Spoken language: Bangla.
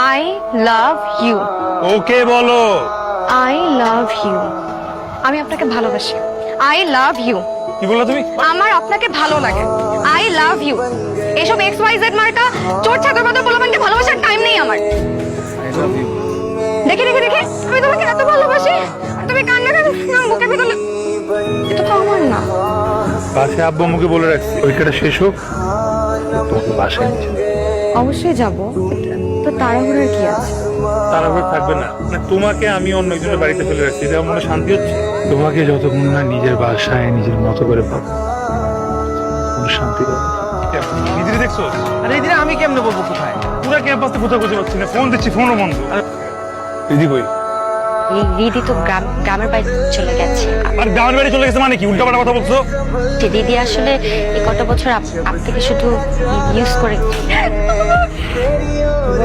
I love you. ওকে বলো। I love you. আমি আপনাকে ভালোবাসি। I love you. কি বললা তুমি? আমার আপনাকে ভালো লাগে। I love you. এসব এক্স ওয়াই জেড মার্কা চোর ছাগল মতো পোলাপানকে ভালোবাসার টাইম নেই আমার। I love you. দেখে দেখে দেখে আমি তোমাকে এত ভালোবাসি, তুমি কান্না কান্না বুকে ভেতরে। এটা তো আমার না। বাসে আব্বু মুখে বলে রাখছি পরীক্ষাটা শেষ হোক তোমাকে বাসায় নিয়ে যাবো। অবশ্যই যাব, তো তাড়াহুড়োর কি আছে? তাড়াহুড়ো থাকবে না, মানে তোমাকে আমি অন্য একজনের বাড়িতে ফেলে রাখছি, এটা আমার মনে শান্তি হচ্ছে। তোমাকে যতক্ষণ না নিজের বাসায় নিজের মতো করে পাবো কোনো শান্তি পাবো। দিদি দেখছো? আরে এদিকে আমি কেমনে বলবো কোথায়? পুরা ক্যাম্পাসে কোথাও খুঁজে পাচ্ছি না, ফোন দিচ্ছি ফোনও বন্ধ। দিদি কই? দিদি তো গ্রামের বাড়ি চলে গেছে। আর গ্রামের বাড়ি চলে গেছে মানে কি উল্টাপাল্টা কথা বলছো? যে দিদি আসলে এই কত বছর আপনাকে শুধু ইউজ করে।